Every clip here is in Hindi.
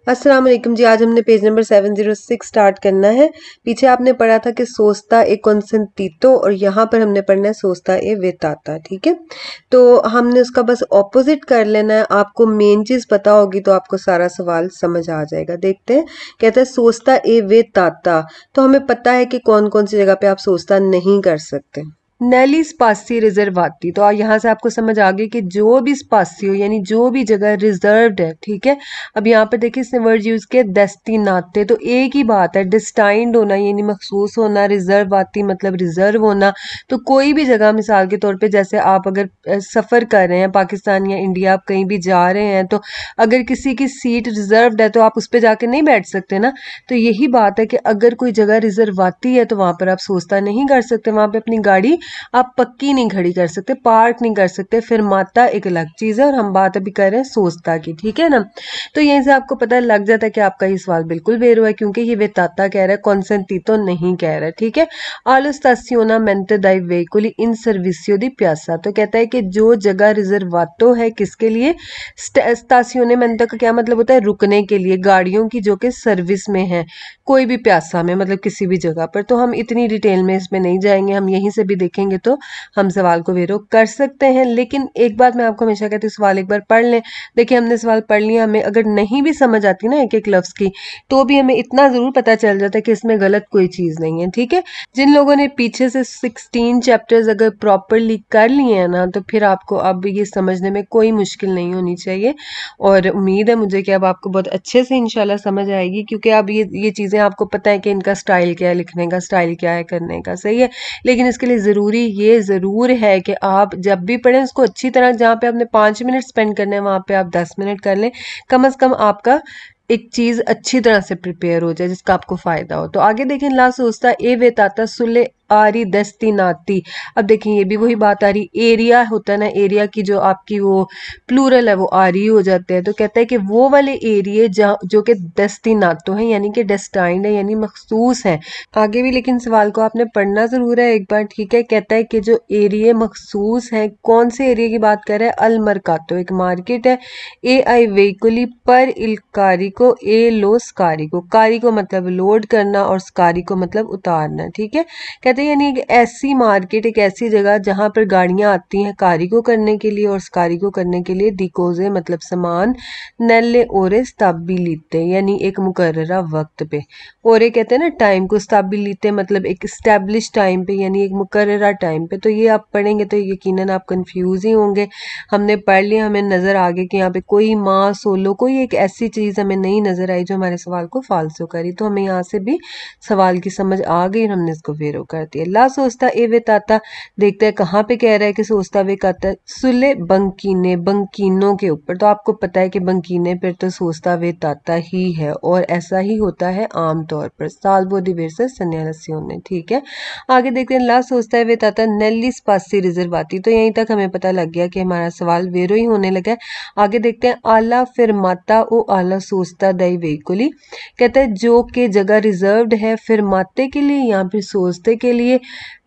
अस्सलाम वालेकुम जी। आज हमने पेज नंबर 706 स्टार्ट करना है। पीछे आपने पढ़ा था कि सोस्ता ए consentito और यहाँ पर हमने पढ़ना है सोस्ता ए वेताता। ठीक है, तो हमने उसका बस ऑपोजिट कर लेना है। आपको मेन चीज पता होगी तो आपको सारा सवाल समझ आ जाएगा। देखते हैं, कहता है सोस्ता ए वेताता, तो हमें पता है कि कौन कौन सी जगह पे आप सोस्ता नहीं कर सकते। नेली स्पासी रिजर्वाती, तो यहाँ से आपको समझ आ गई कि जो भी स्पासियो यानी जो भी जगह रिजर्व्ड है। ठीक है, अब यहाँ पे देखिए इसने वर्ड यूज किया डेस्टिनाते, तो एक ही बात है, डिस्टाइंड होना यानी मखसूस होना, रिजर्वाती मतलब रिजर्व होना। तो कोई भी जगह, मिसाल के तौर पे जैसे आप अगर सफर कर रहे हैं पाकिस्तान या इंडिया, आप कहीं भी जा रहे हैं, तो अगर किसी की सीट रिजर्व्ड है तो आप उस पर जाके नहीं बैठ सकते ना। तो यही बात है कि अगर कोई जगह रिजर्वाती है तो वहां पर आप सोचता नहीं कर सकते, वहां पे अपनी गाड़ी आप पक्की नहीं खड़ी कर सकते, पार्क नहीं कर सकते। फिर माता एक अलग चीज है और हम बात अभी कर रहे हैं सोचता की। ठीक है ना, तो यहीं से आपको पता लग जाता है कि आपका ये सवाल बिल्कुल बेरो है, क्योंकि ये वेताता कह रहा है, कॉन्सेंटीतो नहीं कह रहा है। ठीक है, आलो स्टासियोनामेंटे दाई वेहिकोली इन सर्विसियो दी प्यासा, तो कहता है कि जो जगह रिजर्वातो है किसके लिए, स्टासियोनामेंटे का क्या मतलब होता है, रुकने के लिए, गाड़ियों की जो कि सर्विस में है, कोई भी प्यासा में मतलब किसी भी जगह पर। तो हम इतनी डिटेल में इसमें नहीं जाएंगे, हम यहीं से भी देखेंगे तो हम सवाल को वेरो कर सकते हैं। लेकिन एक बात मैं आपको हमेशा कहती हूँ, सवाल एक बार पढ़ लें। देखिए हमने सवाल पढ़ लिया, हमें अगर नहीं भी समझ आती ना एक एक लफ्ज की, तो भी हमें इतना जरूर पता चल जाता है कि इसमें गलत कोई चीज नहीं है। ठीक है, जिन लोगों ने पीछे से 16 चैप्टर्स अगर प्रॉपरली कर लिए हैं ना, तो फिर आपको अब ये समझने में कोई मुश्किल नहीं होनी चाहिए। और उम्मीद है मुझे कि अब आपको बहुत अच्छे से इंशाल्लाह समझ आएगी, क्योंकि अब ये चीजें आपको पता है कि इनका स्टाइल क्या है, लिखने का स्टाइल क्या है, करने का। सही है, लेकिन इसके लिए जरूरी ये जरूर है कि आप जब भी पढ़ें उसको अच्छी तरह, जहाँ पे आपने 5 मिनट स्पेंड करने हैं वहां पे आप 10 मिनट कर लें, कम से कम आपका एक चीज अच्छी तरह से प्रिपेयर हो जाए जिसका आपको फायदा हो। तो आगे देखें, ला सोचता ए वेताता सुले आरी दस्तिनाती। अब देखिए ये भी वही बात आ रही, एरिया होता है ना, एरिया की जो आपकी वो प्लूरल है वो आरी हो जाते हैं। तो कहता है कि वो वाले एरिया जहाँ जो कि दस्तिनातो है यानी कि डेस्टाइंड है यानी मखसूस है। आगे भी लेकिन सवाल को आपने पढ़ना जरूर है एक बार। ठीक है, कहता है कि जो एरिया मखसूस है, कौन से एरिया की बात कर रहा है, अल मरकातो एक मार्केट है, ए आई वेहिकुली पर इल कारिको ए लो स्कारिको, कारिको मतलब लोड करना और स्कारिको मतलब उतारना। ठीक है, कहते हैं यानी एक ऐसी मार्केट, एक ऐसी जगह जहां पर गाड़ियां आती हैं कारिगो करने के लिए और स्कारिगो करने के लिए, डिकोजे मतलब सामान, नेले ओरे स्टाबिलिते यानी एक मुकर्ररा वक्त पे, ओरे कहते हैं ना टाइम को, स्टाबिलिते मतलब एक स्टैब्लिश टाइम पे यानी एक मुकर्ररा टाइम पे। तो ये आप पढ़ेंगे तो यकीनन आप कंफ्यूज ही होंगे। हमने पढ़ लिया, हमें नजर आ गया कि यहाँ पे कोई माँ सोलो कोई एक ऐसी चीज हमें नहीं नजर आई जो हमारे सवाल को फालसो करी। तो हमें यहाँ से भी सवाल की समझ आ गई और हमने इसको वेरो कर दिया। ला सोचता ए वेताता, देखते हैं कहाँ पे कह रहा है कि सोचता वे कहता सुले बंकीने, बंकीनों के ऊपर। तो आपको पता है कि बंकीने पर तो सोचता वे ताता ही है और ऐसा ही होता है आमतौर पर, साल्वो डिवर्सस सेन्यालसियोने। ठीक है, आगे देखते हैं, ला सोचता है वे ताता नेल्ली स्पासी रिजर्वाती। तो यहीं तक हमें पता लग गया कि हमारा सवाल वेरो ही होने लगा है। आगे देखते हैं, आला फिरमाता ओ आला सोचता दई वेहिकुली, कहता है जो कि जगह रिजर्व्ड है फिर माते के लिए या फिर सोचते के लिए,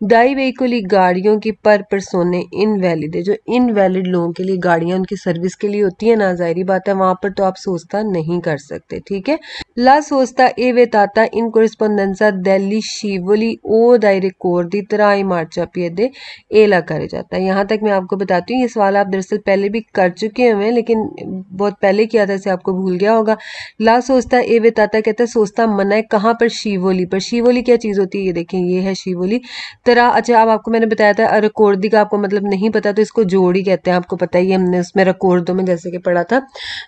डाई वेहिकुली गाड़ियों की, पर परसोने इनवैलिड है, जो इनवैलिड लोगों के लिए गाड़ियां उनकी सर्विस के लिए होती है ना, जाहिर बात है वहां पर तो आप सोचता नहीं कर सकते। ठीक है, ला सोचता ए वेताता इन कोरिस्पोंडेंसा दिल्ली शिवली ओ दायरे कोर दी तरह ही मार्चा पियदे एला करे जाता है। यहाँ तक मैं आपको बताती हूँ, ये सवाल आप दरअसल पहले भी कर चुके हुए हैं, लेकिन बहुत पहले किया था, इसे आपको भूल गया होगा। ला सोचता ए वेताता कहता है सोचता मना है कहाँ पर, शिवोली पर। शिवोली क्या चीज होती है, ये देखें ये है शिवोली तरह। अच्छा, अब आपको मैंने बताया था रिकॉर्डी का आपको मतलब नहीं पता तो इसको जोड़ ही कहते हैं, आपको पता ही है, हमने उसमें रिकॉर्डो में जैसे कि पढ़ा था,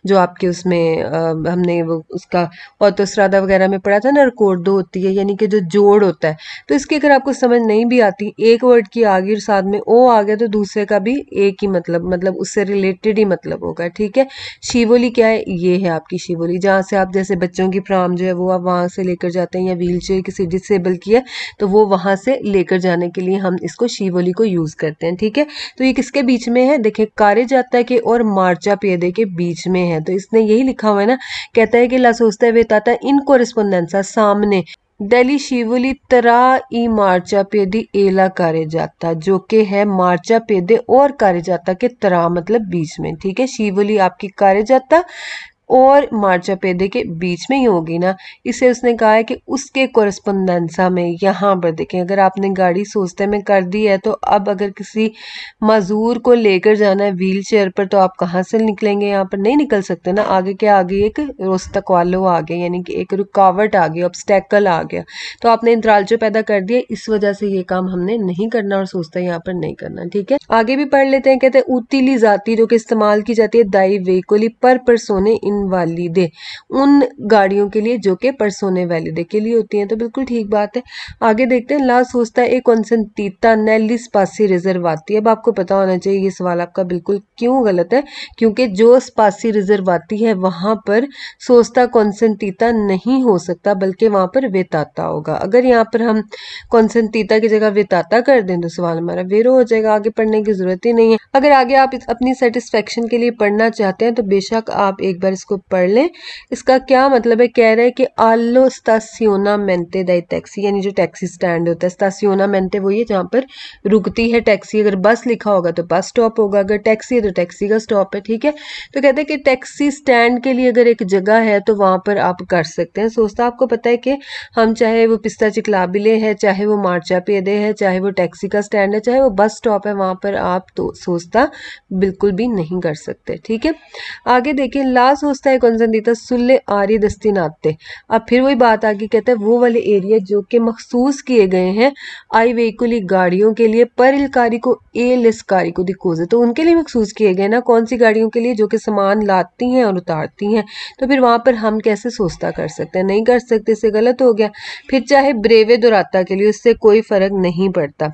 जो आपके उसमें हमने वो उसका ऑटोस्ट्रादा वगैरह में पढ़ा था ना, रिकॉर्डो होती है यानी कि जो जोड़ होता है। तो इसकी अगर आपको समझ नहीं भी आती, एक वर्ड की आगे और साथ में ओ आ गया तो दूसरे का भी एक ही मतलब उससे रिलेटेड ही मतलब होगा। ठीक है, शिवोली क्या है, ये है आपकी शिवोली, जहाँ से आप जैसे बच्चों की प्राम जो है वो आप वहां से लेकर जाते हैं, या व्हील चेयर किसी डिसेबल की है तो वो वहां से लेकर जाने के लिए हम इसको शिवोली को यूज करते हैं। ठीक है, तो ये किसके बीच में है, देखिए कार्य जाता के और मार्चा पेदे के बीच में है। तो इसने यही लिखा हुआ है ना, कहता है कि ला सोचता वेताता इन कोरेस्पोंडेंसा सामने दिल्ली शिवोली तरा ई मार्चा पेदी एला कार्य जाता, जो कि है मार्चा पेदे और कार्य जाता के तरा मतलब बीच में। ठीक है, शिवोली आपकी कार्य जाता और मार्चापेदे के बीच में ही होगी ना, इसे उसने कहा है कि उसके कोरस्पोंडेंसा में। यहाँ पर देखें, अगर आपने गाड़ी सोचते में कर दी है तो अब अगर किसी मजदूर को लेकर जाना है व्हील चेयर पर तो आप कहाँ से निकलेंगे, यहाँ पर नहीं निकल सकते ना। आगे क्या आ गई, एक रोस्तकवालो आ गया, यानी कि एक रुकावट आ गई, ऑब्स्टेकल आ गया। तो आपने इंतरालचो पैदा कर दिया, इस वजह से ये काम हमने नहीं करना और सोचता यहाँ पर नहीं करना। ठीक है, आगे भी पढ़ लेते हैं। कहते हैं उतिली जाती जो कि इस्तेमाल की जाती है दाई वेहिकली पर परसोने इनवालिदे, उन गाड़ियों के लिए जो कि परसोने वैलिडे के लिए होती हैं। तो बिल्कुल ठीक बात है। आगे देखते हैं। ला सोचता है कॉन्सेंटीता नेली स्पासी रिजर्वाती। अब आपको पता होना चाहिए ये सवाल आपका बिल्कुल क्यों गलत है, क्योंकि जो स्पासी रिजर्वाती है वहां पर सोचता कॉन्सेंटीता नहीं हो सकता, बल्कि वहां पर वेताता होगा। अगर यहाँ पर हम कॉन्सेंटीता की जगह वेताता कर दें तो सवाल हमारा वेरो हो जाएगा, आगे पढ़ने की जरूरत ही नहीं है। अगर आगे आप अपनी सेटिस्फेक्शन के लिए पढ़ना चाहते हैं तो बेशक आप एक बार इसको पढ़ लें। इसका क्या मतलब है, कह रहा है कि आलो स्टासियोनामेंटे दाई टैक्सी, यानी जो टैक्सी स्टैंड होता है, स्टासियोनामेंटे वही है जहाँ पर रुकती है टैक्सी। अगर बस लिखा होगा तो बस स्टॉप होगा, अगर टैक्सी है तो टैक्सी का स्टॉप है। ठीक है, तो कहते हैं कि टैक्सी स्टैंड के लिए अगर एक जगह है तो वहां पर आप कर सकते हैं। सोचता आपको पता है कि हम चाहे वो पिस्ता चिकलाबिले है, चाहे वो मार्चापेदे है, चाहे वो टैक्सी का स्टैंड है, चाहे वो बस स्टॉप है, वहां पर आप तो सोचता बिल्कुल भी नहीं कर सकते। ठीक है, आगे देखिए। ला सोचता है कॉन्सेंटीता सुल्ले आर्य दस्तिनाते। अब फिर वही बात आगे, कहते हैं वो वाले एरिया जो कि मखसूस किए गए हैं आई वेहिकुली गाड़ियों के लिए, पर इल कारिको ए लेस कारिको दी कोजे, तो उनके लिए मखसूस किए गए ना। कौन सी गाड़ियों के लिए, जो कि सामान लाती हैं और उतारती हैं। तो फिर वहां पर हम कैसे सोचता कर सकते हैं, नहीं कर सकते, इससे गलत हो गया। फिर चाहे ब्रेवे दोराता के लिए, उससे कोई फर्क नहीं पड़ता।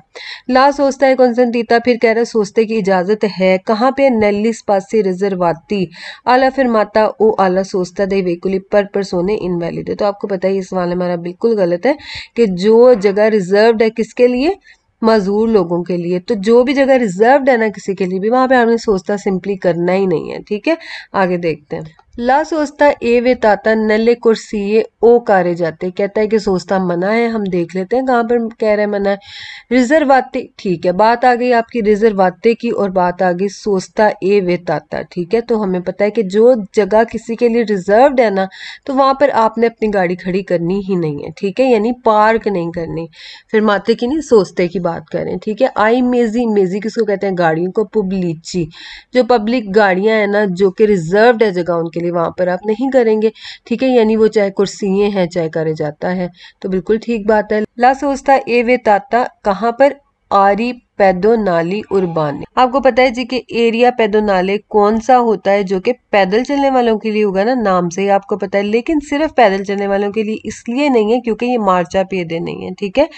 ला सोचता है कॉन्सेंटीता, फिर कह रहा है सोचते की इजाजत है कहाँ पे, नेली स्पासी रिजर्वाती आला फिर माता ओ आला सोचता दे वेकुली पर परसोने इनवैलिड। तो आपको पता है ये सवाल हमारा बिल्कुल गलत है कि जो जगह रिजर्व्ड है किसके लिए, मजदूर लोगों के लिए। तो जो भी जगह रिजर्व्ड है ना किसी के लिए भी, वहां पे हमने सोचता सिंपली करना ही नहीं है। ठीक है, आगे देखते हैं। ला सोचता ए वे ताता नले कुर्सी ओ कारे जाते। कहता है कि सोचता मना है, हम देख लेते हैं कहाँ पर कह रहे हैं मना है। रिजर्वाते, ठीक है, बात आ गई आपकी रिजर्वाते की और बात आ गई सोचता ए वे ताता। ठीक है, तो हमें पता है कि जो जगह किसी के लिए रिजर्व्ड है ना तो वहां पर आपने अपनी गाड़ी खड़ी करनी ही नहीं है। ठीक है, यानी पार्क नहीं करनी। फिर माते की नहीं, सोचते की बात करें। ठीक है, आई मेजी, मेजी किसको कहते हैं, गाड़ियों को। पुबलीची, जो पब्लिक गाड़ियां हैं ना जो कि रिजर्व्ड है जगह उनके लिए, वहां पर आप नहीं करेंगे। ठीक है, यानी वो चाहे कुर्सियां हैं चाहे करे जाता है। तो बिल्कुल ठीक बात है। ला सोचता ए वे ताता कहाँ पर, आरी पैदोनाली उर्बान। आपको पता है जी कि एरिया पैदोनाले कौन सा होता है, जो कि पैदल चलने वालों के लिए होगा ना, नाम से ही आपको पता है। लेकिन सिर्फ पैदल चलने वालों के लिए इसलिए नहीं है क्योंकि ये मार्चापेदे नहीं है। ठीक है,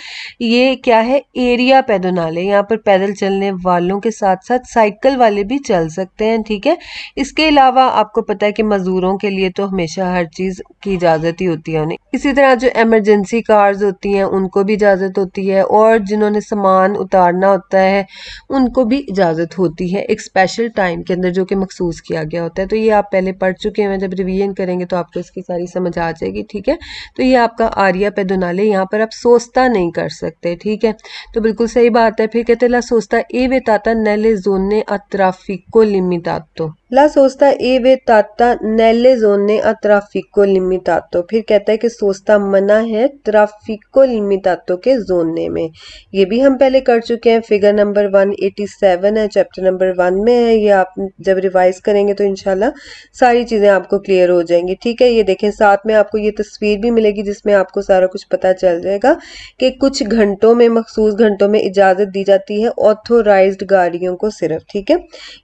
ये क्या है, एरिया पैदोनाले। यहाँ पर पैदल चलने वालों के साथ साथ साइकिल वाले भी चल सकते हैं। ठीक है, इसके अलावा आपको पता है कि मजदूरों के लिए तो हमेशा हर चीज की इजाजत ही होती है उन्हें। इसी तरह जो इमरजेंसी कार्स होती हैं उनको भी इजाजत होती है, और जिन्होंने सामान उतारना होता है उनको भी इजाजत होती है एक स्पेशल टाइम के अंदर जो कि मखसूस किया गया होता है। तो ये आप पहले पढ़ चुके हैं, जब रिवीजन करेंगे तो आपको इसकी सारी समझ आ जाएगी। ठीक है, तो ये आपका आर्या पैदोनाले, यहाँ पर आप सोचता नहीं कर सकते। ठीक है, तो बिल्कुल सही बात है। फिर कहते ला सोचता ए वेताता नेले जोने अट्राफिको लिमिटातो। ला सोचता ए वेताता नेले जोने अट्राफिको लिमिटातो। फिर कहता है कि सोचता मना है ट्राफिको लिमिटातो के जोने में। ये भी हम पहले कर चुके हैं, फिगर नंबर 187 है, चैप्टर नंबर 1 में है। ये आप जब रिवाइज करेंगे तो इंशाल्लाह सारी चीजें आपको क्लियर हो जाएंगी। ठीक है, ये देखें, साथ में आपको ये तस्वीर भी मिलेगी जिसमें आपको सारा कुछ पता चल जाएगा कि कुछ घंटों में, मखसूस घंटों में इजाजत दी जाती है ऑथोराइज्ड गाड़ियों को सिर्फ। ठीक है,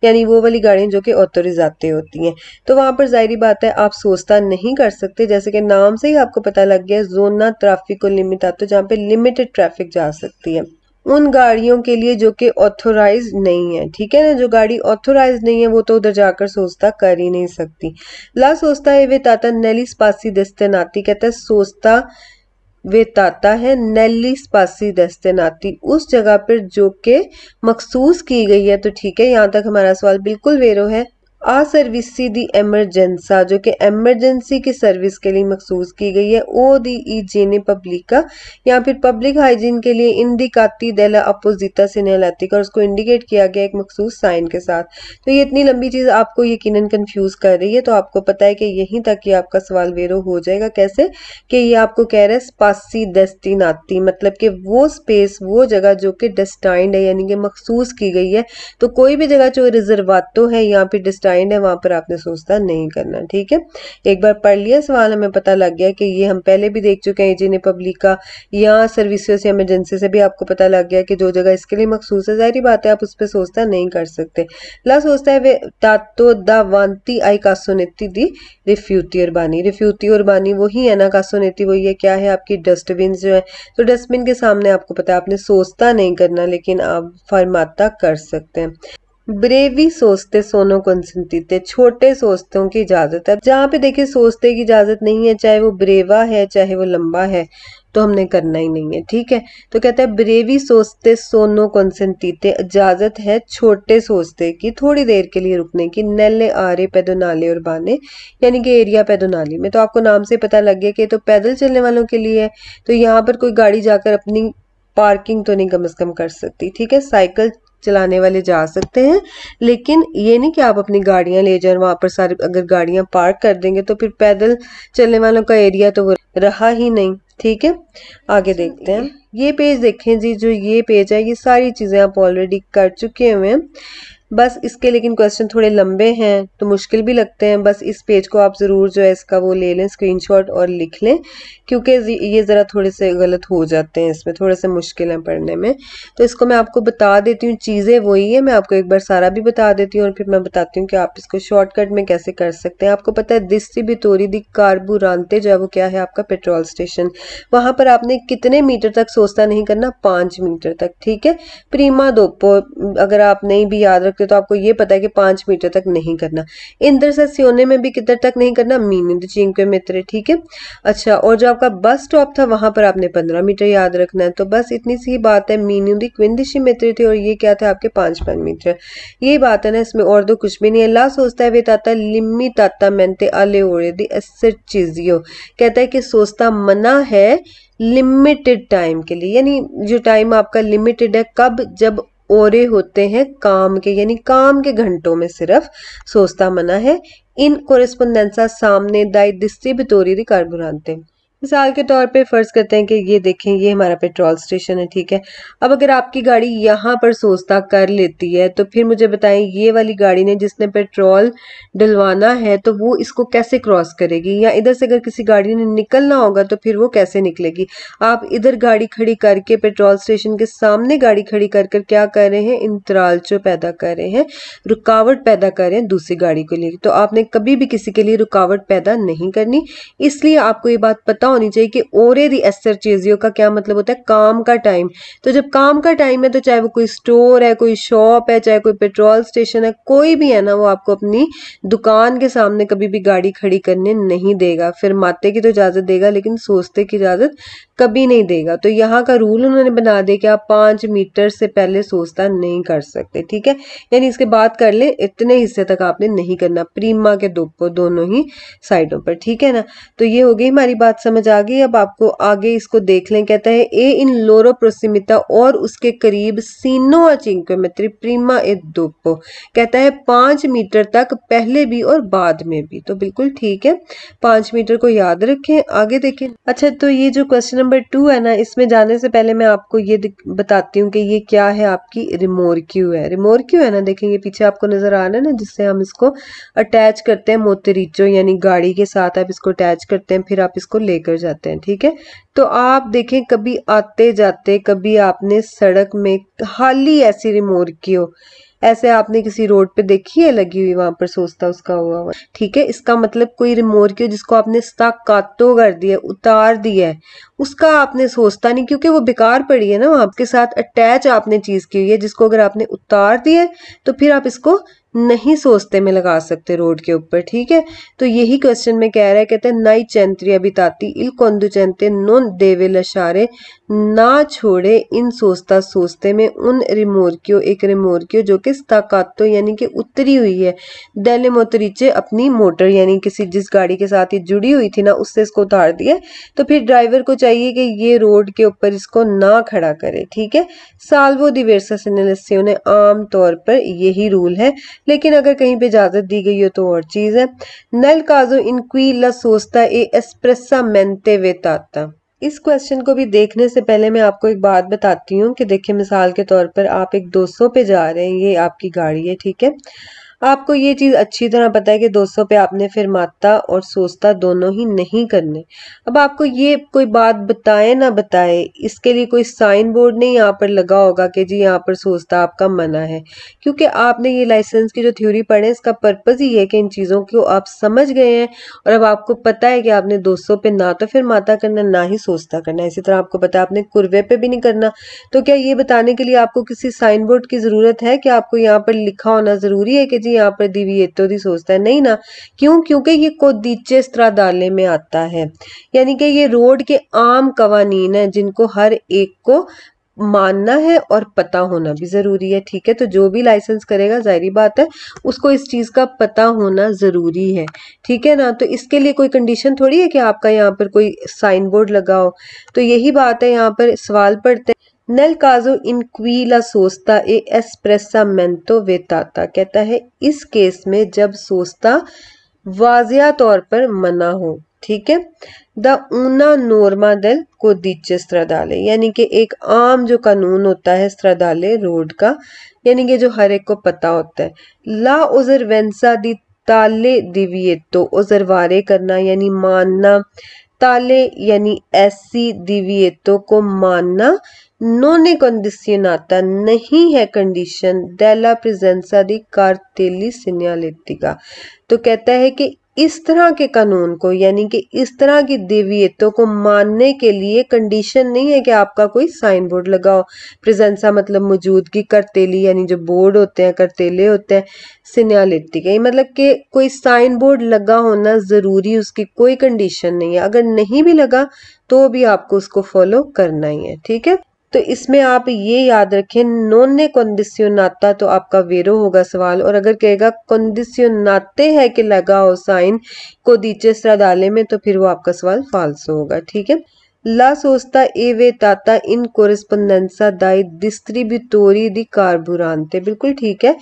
यानी वो वाली गाड़ियां जो कि ऑथोराइजाते होती हैं। तो वहां पर जाहिर बात है आप सोचता नहीं कर सकते, जैसे कि नाम से ही आपको पता लग गया, जोना ट्रैफिक लिमिटातो, जहाँ पे लिमिटेड ट्रैफिक जा सकती है उन गाड़ियों के लिए जो कि ऑथोराइज नहीं है। ठीक है ना, जो गाड़ी ऑथोराइज नहीं है वो तो उधर जाकर सोचता कर ही नहीं सकती। ला सोचता है वे ताता नेली स्पासी दस्तेनाती। कहता है सोचता वे ताता है नेली स्पासी दस्तेनाती, उस जगह पर जो कि मखसूस की गई है। तो ठीक है, यहाँ तक हमारा सवाल बिल्कुल वेरो है। आ सर्विसी दी एमरजेंसा जो कि एमरजेंसी की सर्विस के लिए मखसूस की गई है। ओ दी इजीने पब्लिका या फिर पब्लिक हाइजीन के लिए इंडिकाती देला अपोजिटा सिनेलैटिका और उसको इंडिकेट किया गया एक मखसूस साइन के साथ। तो ये इतनी लंबी चीज आपको यकीनन कंफ्यूज कर रही है, तो आपको पता है कि यहीं तक ही आपका सवाल वेरो हो जाएगा। कैसे कि ये आपको कह रहा है स्पासी डेस्टिनाती, मतलब कि वो स्पेस, वो जगह जो कि डेस्टाइंड है यानी कि मखसूस की गई है। तो कोई भी जगह जो रिजर्वातो है या फिर डेस्टाइंड है वहां पर आपने सोचता नहीं करना। ठीक है, एक बार पढ़ लिया सवाल, हमें पता लग गया कि ये हम पहले भी देख चुके हैं। इजीने पब्लिका या सर्विसेज एमरजेंसी से भी आपको पता लग गया कि जो जगह इसके लिए मखसूस है, जाहिर बात है आप उस पर सोचता नहीं कर सकते। ला सोचता है वे तातो दावांती आई कासोनेती दी रिफ्यूटी उर्बानी। रिफ्यूटी उर्बानी वही है ना, कासोनेती वही है, क्या है आपकी डस्टबिन जो है। तो डस्टबिन के सामने आपको पता है आपने सोचता नहीं करना, लेकिन आप फरमाता कर सकते हैं। ब्रेवी सोचते सोनो कंसेंटीते, छोटे सोचतों की इजाजत है। जहाँ पे देखिए सोचते की इजाजत नहीं है, चाहे वो ब्रेवा है चाहे वो लंबा है, तो हमने करना ही नहीं है। ठीक है, तो कहता है ब्रेवी सोचते सोनो कंसेंटीते, इजाजत है छोटे सोचते की थोड़ी देर के लिए रुकने की। नेले आरे पेदोनाले और बाने यानी कि एरिया पेदोनाली में। तो आपको नाम से पता लग गया कि तो पैदल चलने वालों के लिए है। तो यहाँ पर कोई गाड़ी जाकर अपनी पार्किंग तो नहीं कम से कम कर सकती। ठीक है, साइकिल चलाने वाले जा सकते हैं, लेकिन ये नहीं कि आप अपनी गाड़ियां ले जाए वहां पर सारी। अगर गाड़ियां पार्क कर देंगे तो फिर पैदल चलने वालों का एरिया तो वो रहा ही नहीं। ठीक है, आगे देखते हैं। ये पेज देखें जी, जो ये पेज है ये सारी चीजें आप ऑलरेडी कर चुके हुए हैं। बस इसके लेकिन क्वेश्चन थोड़े लंबे हैं तो मुश्किल भी लगते हैं। बस इस पेज को आप ज़रूर जो है इसका वो ले लें स्क्रीनशॉट और लिख लें, क्योंकि ये ज़रा थोड़े से गलत हो जाते हैं, इसमें थोड़े से मुश्किल हैं पढ़ने में। तो इसको मैं आपको बता देती हूँ, चीज़ें वही है, मैं आपको एक बार सारा भी बता देती हूँ और फिर मैं बताती हूँ कि आप इसको शॉर्टकट में कैसे कर सकते हैं। आपको पता है डिस्ट्रीब्यूटोरी दी कार्बुरांते जो है वो क्या है आपका पेट्रोल स्टेशन। वहाँ पर आपने कितने मीटर तक सोचता नहीं करना, 5 मीटर तक। ठीक है, प्रीमा दोपो अगर आप नहीं भी याद रखते तो आपको ये पता है कि 5 मीटर तक नहीं करना। इंटरसेसियोने में भी कितने तक नहीं करना, मीनिंग चिंक्वे मेत्रे। ठीक है, अच्छा, और जो आपका बस स्टॉप था वहां पर आपने 15 मीटर याद रखना है। तो बस इतनी सी बात है, मीनिंग दी क्विंदिशी मेत्रे थे और ये क्या था आपके 5 मीटर। ये बात है ना, इसमें और तो कुछ भी नहीं है। ला सोचता है वे ताता लिम्मी ताता मेंते आले ओरे दी एसर चीजियो, कहता है कि सोचता मना है लिमिटेड टाइम के लिए, यानी जो टाइम आपका लिमिटेड है, कब, जब ओरे होते हैं काम के, यानी काम के घंटों में सिर्फ सोचता मना है। इन कोरेस्पोंडेंसा सामने दाई डिस्ट्रीब्यूटोरी दी कार्बुरांते। मिसाल के तौर पे फर्ज करते हैं कि ये देखें ये हमारा पेट्रोल स्टेशन है। ठीक है, अब अगर आपकी गाड़ी यहाँ पर सोचता कर लेती है तो फिर मुझे बताएं ये वाली गाड़ी ने जिसने पेट्रोल डलवाना है तो वो इसको कैसे क्रॉस करेगी, या इधर से अगर किसी गाड़ी ने निकलना होगा तो फिर वो कैसे निकलेगी। आप इधर गाड़ी खड़ी करके पेट्रोल स्टेशन के सामने गाड़ी खड़ी कर क्या कर रहे हैं, इंतरालचो पैदा कर रहे हैं, रुकावट पैदा कर रहे हैं दूसरी गाड़ी को लेकर। तो आपने कभी भी किसी के लिए रुकावट पैदा नहीं करनी। इसलिए आपको ये बात पता होनी चाहिए कि ओरे दी एसर चीजियो का क्या मतलब होता है, काम का टाइम। तो जब काम का टाइम है तो चाहे वो कोई स्टोर है, कोई शॉप है, चाहे कोई पेट्रोल स्टेशन है, कोई भी है ना, वो आपको अपनी दुकान के सामने कभी भी गाड़ी खड़ी करने नहीं देगा। फिर माते की तो इजाजत देगा लेकिन सोचते की इजाजत कभी नहीं देगा। तो यहाँ का रूल उन्होंने बना दिया कि आप 5 मीटर से पहले सोचता नहीं कर सकते। ठीक है, यानी इसके बाद कर ले, इतने हिस्से तक आपने नहीं करना, प्रीमा के दोनों ही साइडों पर। ठीक है ना, तो ये हो गई हमारी बात समझ आ गई। अब आपको आगे इसको देख लें। कहता है ए इन लोरो प्रोसिमिता और उसके करीब सीनो अचिंक्वेमेत्री प्रीमा ए दोपो, कहता है 5 मीटर तक पहले भी और बाद में भी। तो बिल्कुल ठीक है, 5 मीटर को याद रखें। आगे देखें। अच्छा, तो ये जो क्वेश्चन नंबर 2 है ना, इसमें जाने से पहले मैं आपको ये बताती हूँ कि ये क्या है, आपकी रिमोर्क्यू है। रिमोर्क्यू है ना, देखेंगे पीछे आपको नजर आ रहा है ना, जिससे हम इसको अटैच करते हैं मोटरिचो यानी गाड़ी के साथ आप इसको अटैच करते हैं, फिर आप इसको लेकर जाते हैं। ठीक है, तो आप देखें कभी आते जाते कभी आपने सड़क में खाली ऐसी रिमोर्क्यू ऐसे आपने किसी रोड पे देखी है लगी हुई, वहां पर सोचता उसका हुआ। ठीक है, इसका मतलब कोई रिमोर्क्यू जिसको आपने स्टाकातो कर दिया, उतार दिया है, उसका आपने सोचता नहीं, क्योंकि वो बेकार पड़ी है ना, आपके साथ अटैच आपने चीज की हुई है, जिसको अगर आपने उतार दिया तो फिर आप इसको नहीं सोचते में लगा सकते रोड के ऊपर। ठीक है, तो यही क्वेश्चन में कह रहा है, कहते हैं नई चेंत्री अबिताती इल कोंदुचेंते नोन देवे लशारे ना छोड़े इन सोचता सोचते में उन रिमोर्कियो एक रिमोर्कियो जो कि स्ताकातो यानी कि उतरी हुई है, डेले मोटरिचे अपनी मोटर यानी किसी जिस गाड़ी के साथ ये जुड़ी हुई थी ना उससे इसको उतार दिया। तो फिर ड्राइवर को चाहिए कि ये रोड के ऊपर इसको ना खड़ा करे, ठीक है। साल्वो दिवेर्सा सेgnalazione आम तौर पर यही रूल है, लेकिन अगर कहीं पे इजाजत दी गई हो तो और चीज है। नल काजो इन क्वी ला सोस्ता ए espressamente vetata। इस क्वेश्चन को भी देखने से पहले मैं आपको एक बात बताती हूँ कि देखिए मिसाल के तौर पर आप एक 200 पे जा रहे हैं, ये आपकी गाड़ी है, ठीक है। आपको ये चीज अच्छी तरह पता है कि 200 पे आपने फिरमाता और सोचता दोनों ही नहीं करने। अब आपको ये कोई बात बताए ना बताए, इसके लिए कोई साइन बोर्ड नहीं यहाँ पर लगा होगा कि जी यहाँ पर सोचता आपका मना है, क्योंकि आपने ये लाइसेंस की जो थ्योरी पढ़े इसका पर्पज ही है कि इन चीजों को आप समझ गए हैं और अब आपको पता है कि आपने 200 पे ना तो फिरमाता करना ना ही सोचता करना। इसी तरह आपको पता है आपने कुर्वे पे भी नहीं करना। तो क्या ये बताने के लिए आपको किसी साइन बोर्ड की जरूरत है कि आपको यहाँ पर लिखा होना जरूरी है कि जी यहाँ पर दिविएतो दी सोचता है? नहीं ना। क्यों? क्योंकि ये कोदिचे स्त्रादाले में आता है, यानी कि ये रोड के आम कवानीन है जिनको हर एक को मानना है और पता होना भी जरूरी है, ठीक है। तो जो भी लाइसेंस करेगा जाहिर बात है उसको इस चीज का पता होना जरूरी है, ठीक है ना। तो इसके लिए कोई कंडीशन थोड़ी है कि आपका यहाँ पर कोई साइन बोर्ड लगा हो। तो यही बात है, यहाँ पर सवाल पढ़ते हैं। नल काजो इन क्वी ला सोस्ता ए एस्प्रेसामेंतो वेताता, कहता है इस केस में जब सोस्ता वाजिया तौर पर मना हो, ठीक है। द ऊना नोर्मा डेल कोदिचे स्ट्रादाले, यानी कि एक आम जो कानून होता है स्ट्रादाले रोड का, यानी कि जो हर एक को पता होता है। ला ओजरवेंसा दी ताले दिविएतो, ओजरवारे करना यानी मानना, ताले यानी ऐसी दिविएतो को मानना, नोने कंडीशनाता नहीं है कंडीशन डेला प्रेजेंसा दी कार्टेली सिग्नालेटिका। तो कहता है कि इस तरह के कानून को यानी कि इस तरह की देवियतों को मानने के लिए कंडीशन नहीं है कि आपका कोई साइन बोर्ड लगा हो। प्रेजेंसा मतलब मौजूदगी, करतेली यानी जो बोर्ड होते हैं, करतेले होते हैं, सिग्नालेटिका मतलब कि कोई साइन बोर्ड लगा होना जरूरी, उसकी कोई कंडीशन नहीं है। अगर नहीं भी लगा तो भी आपको उसको फॉलो करना ही है, ठीक है। तो इसमें आप ये याद रखें नोने कंडीशनाता तो आपका वेरो होगा सवाल, और अगर कहेगा कंडीशनाते है कि लगा हो साइन कोदिचे स्ट्रादाले में तो फिर वो आपका सवाल फाल्सो होगा, ठीक है। ला सोस्ता ए वेताता इन कोरिस्पोंडेंसा दाई डिस्ट्रीब्यूटोरी दी कार्बुरांते, बिल्कुल ठीक है।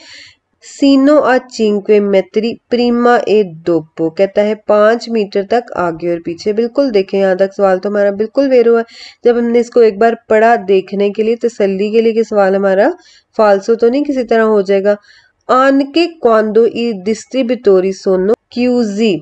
सीनो आ चिंक्वे मेत्री प्रीमा ए दोपो, कहता है 5 मीटर तक आगे और पीछे। बिल्कुल देखें यहाँ तक सवाल तो हमारा बिल्कुल वेरो है। जब हमने इसको एक बार पढ़ा देखने के लिए, तसल्ली के लिए कि सवाल हमारा फाल्सो तो नहीं किसी तरह हो जाएगा। आन के क्वांडो ई डिस्ट्रीब्यूटोरी सोनो क्यूजी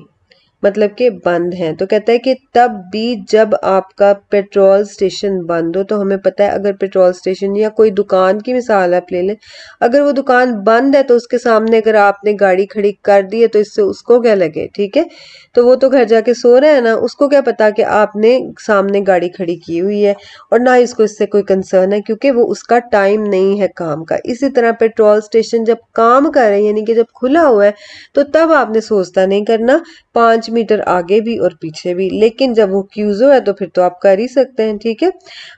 मतलब कि बंद हैं, तो कहता है कि तब भी जब आपका पेट्रोल स्टेशन बंद हो। तो हमें पता है अगर पेट्रोल स्टेशन या कोई दुकान की मिसाल आप ले लें, अगर वो दुकान बंद है तो उसके सामने अगर आपने गाड़ी खड़ी कर दी है तो इससे उसको क्या लगे, ठीक है। तो वो तो घर जाके सो रहा है ना, उसको क्या पता कि आपने सामने गाड़ी खड़ी की हुई है, और ना इसको इससे कोई कंसर्न है क्योंकि वो उसका टाइम नहीं है काम का। इसी तरह पेट्रोल स्टेशन जब काम कर रहे हैं यानी कि जब खुला हुआ है तो तब आपने सोचता नहीं करना, 5 मीटर आगे भी और पीछे भी। लेकिन जब वो क्यूजो है तो फिर तो आप कर ही सकते हैं, ठीक है।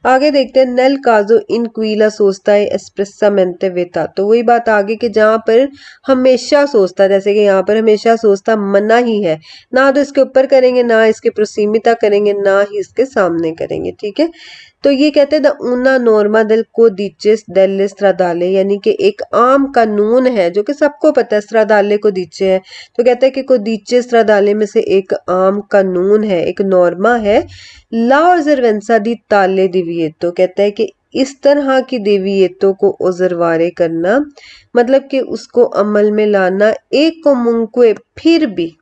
आगे देखते हैं नल काजो इन क्वीला सोचता है एस्प्रेसामेंटे वेता, तो वही बात आगे कि जहां पर हमेशा सोचता, जैसे कि यहाँ पर हमेशा सोचता मना ही है, ना तो इसके ऊपर करेंगे ना इसके प्रोसीमिता करेंगे ना ही इसके सामने करेंगे, ठीक है। तो ये कहते हैं द ऊना नॉर्मा डेल कोदिचेस डेल स्ट्रादाले, यानी कि एक आम कानून है जो कि सबको पता है स्ट्रादाले कोदिचे है। तो कहते हैं कि कोदिचे स्ट्रादाले में से एक आम कानून है, एक नॉर्मा है। ला ऑब्जर्वेंसा दी ताले दिविएतो, कहता है कि इस तरह की देवियतों को ओजरवारे करना मतलब कि उसको अमल में लाना, एक को मुंक्वे फिर भी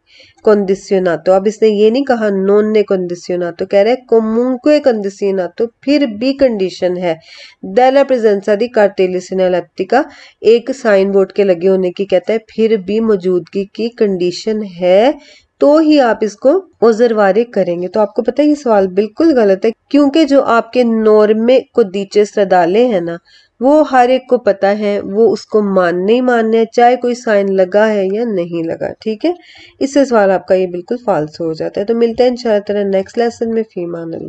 कंडीशनातो। अब इसने ये नहीं कहा नॉन ने कंडीशनातो, कह रहा है कोमुंक्वे कंडीशनातो फिर भी कंडीशन है। डेला प्रेजेंसा दी कार्टेली सिग्नालेटिका, एक साइन बोर्ड के लगे होने की कहता है फिर भी मौजूदगी की कंडीशन है तो ही आप इसको ओजरवारे करेंगे। तो आपको पता है ये सवाल बिल्कुल गलत है, क्योंकि जो आपके नॉर्मे को दीचे स्ट्रादाले है ना वो हर एक को पता है, वो उसको मानने ही मानने है चाहे कोई साइन लगा है या नहीं लगा, ठीक है। इससे सवाल आपका ये बिल्कुल फाल्स हो जाता है। तो मिलते हैं इंशाल्लाह नेक्स्ट लेसन में। फीमान अल्लाह।